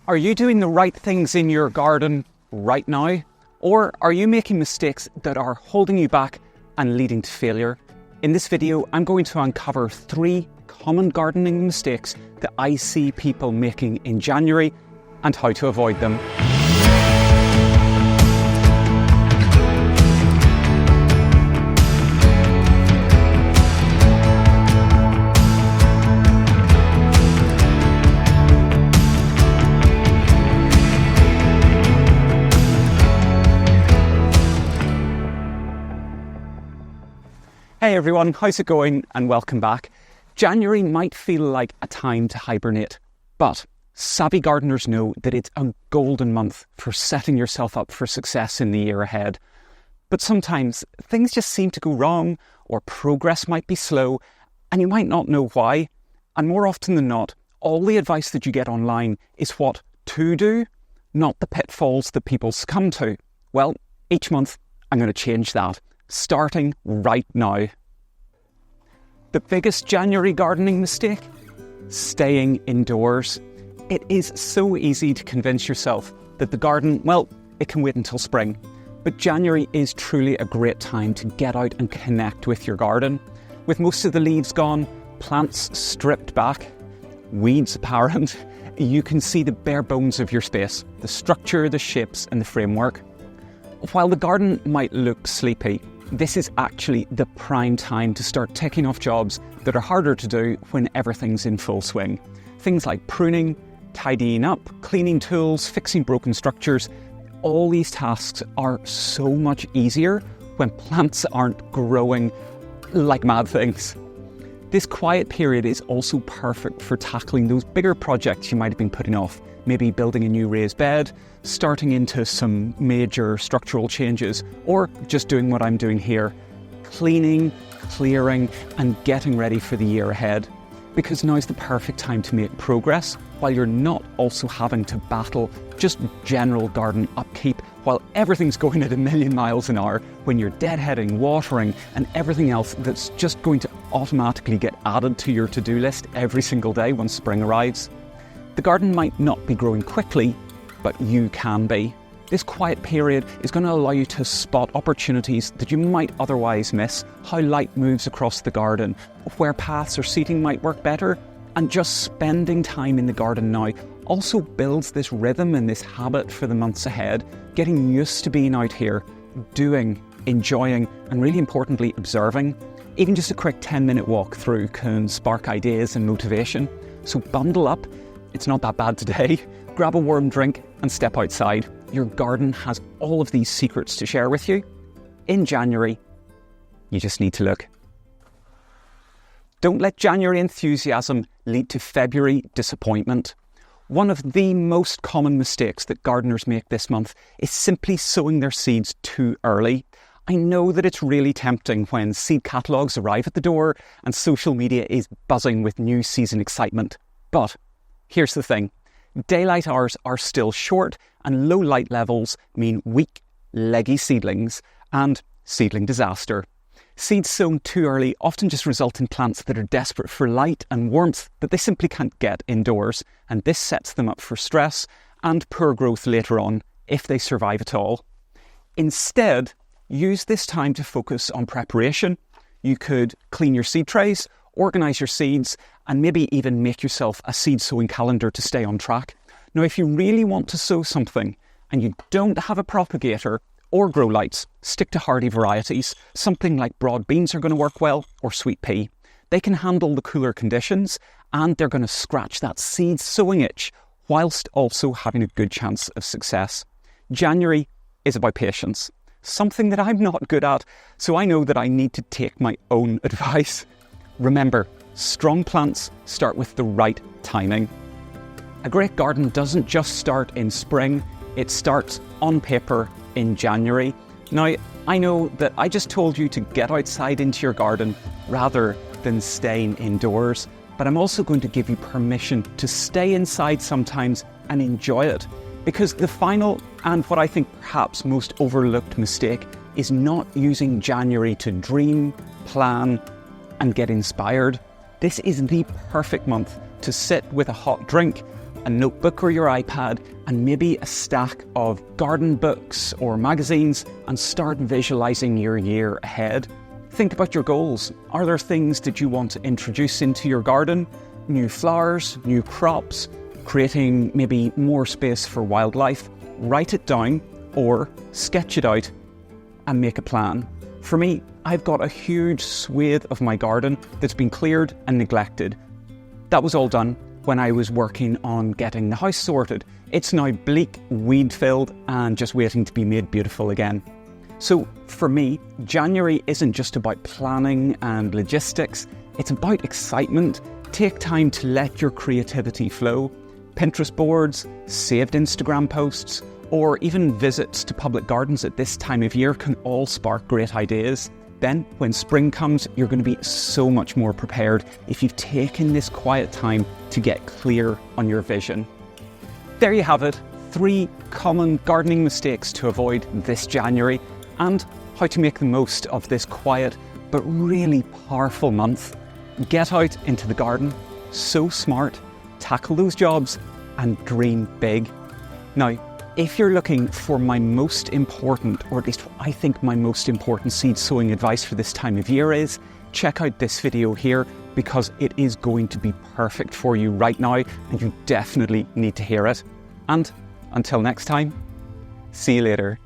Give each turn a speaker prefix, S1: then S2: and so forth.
S1: Are you doing the right things in your garden right now? Or are you making mistakes that are holding you back and leading to failure? In this video, I'm going to uncover 3 common gardening mistakes that I see people making in January and how to avoid them. Hey everyone, how's it going and welcome back. January might feel like a time to hibernate, but savvy gardeners know that it's a golden month for setting yourself up for success in the year ahead. But sometimes things just seem to go wrong, or progress might be slow, and you might not know why. And more often than not, all the advice that you get online is what to do, not the pitfalls that people succumb to. Well, each month I'm going to change that, starting right now. The biggest January gardening mistake? Staying indoors. It is so easy to convince yourself that the garden, well, it can wait until spring. But January is truly a great time to get out and connect with your garden. With most of the leaves gone, plants stripped back, weeds apparent, you can see the bare bones of your space, the structure, the shapes and the framework. While the garden might look sleepy, this is actually the prime time to start ticking off jobs that are harder to do when everything's in full swing. Things like pruning, tidying up, cleaning tools, fixing broken structures. All these tasks are so much easier when plants aren't growing like mad things. This quiet period is also perfect for tackling those bigger projects you might have been putting off. Maybe building a new raised bed, starting into some major structural changes, or just doing what I'm doing here, cleaning, clearing, and getting ready for the year ahead. Because now's the perfect time to make progress, while you're not also having to battle just general garden upkeep while everything's going at 1,000,000 miles an hour, when you're deadheading, watering, and everything else that's just going to automatically get added to your to-do list every single day when spring arrives. The garden might not be growing quickly, but you can be. This quiet period is going to allow you to spot opportunities that you might otherwise miss, how light moves across the garden, where paths or seating might work better, and just spending time in the garden now also builds this rhythm and this habit for the months ahead, getting used to being out here, doing, enjoying, and really importantly, observing. Even just a quick 10-minute walk through can spark ideas and motivation. So bundle up. It's not that bad today. Grab a warm drink and step outside. Your garden has all of these secrets to share with you. In January, you just need to look. Don't let January enthusiasm lead to February disappointment. One of the most common mistakes that gardeners make this month is simply sowing their seeds too early. I know that it's really tempting when seed catalogues arrive at the door and social media is buzzing with new season excitement. But here's the thing, daylight hours are still short and low light levels mean weak, leggy seedlings and seedling disaster. Seeds sown too early often just result in plants that are desperate for light and warmth that they simply can't get indoors, and this sets them up for stress and poor growth later on, if they survive at all. Instead, use this time to focus on preparation. You could clean your seed trays, organise your seeds, and maybe even make yourself a seed sowing calendar to stay on track. Now, if you really want to sow something and you don't have a propagator or grow lights, stick to hardy varieties. Something like broad beans are going to work well, or sweet pea. They can handle the cooler conditions and they're going to scratch that seed sowing itch whilst also having a good chance of success. January is about patience, something that I'm not good at, so I know that I need to take my own advice. Remember, strong plants start with the right timing. A great garden doesn't just start in spring, it starts on paper in January. Now, I know that I just told you to get outside into your garden rather than staying indoors, but I'm also going to give you permission to stay inside sometimes and enjoy it. Because the final, and what I think perhaps most overlooked mistake, is not using January to dream, plan, and get inspired. This is the perfect month to sit with a hot drink, a notebook or your iPad and maybe a stack of garden books or magazines and start visualising your year ahead. Think about your goals. Are there things that you want to introduce into your garden? New flowers, new crops, creating maybe more space for wildlife? Write it down or sketch it out and make a plan. For me, I've got a huge swathe of my garden that's been cleared and neglected. That was all done when I was working on getting the house sorted. It's now bleak, weed-filled and just waiting to be made beautiful again. So for me, January isn't just about planning and logistics, it's about excitement. Take time to let your creativity flow. Pinterest boards, saved Instagram posts, or even visits to public gardens at this time of year can all spark great ideas. Then, when spring comes, you're going to be so much more prepared if you've taken this quiet time to get clear on your vision. There you have it, 3 common gardening mistakes to avoid this January and how to make the most of this quiet but really powerful month. Get out into the garden, sow smart, tackle those jobs and dream big. Now, if you're looking for my most important, or at least I think my most important seed sowing advice for this time of year is, check out this video here because it is going to be perfect for you right now and you definitely need to hear it. And until next time, see you later.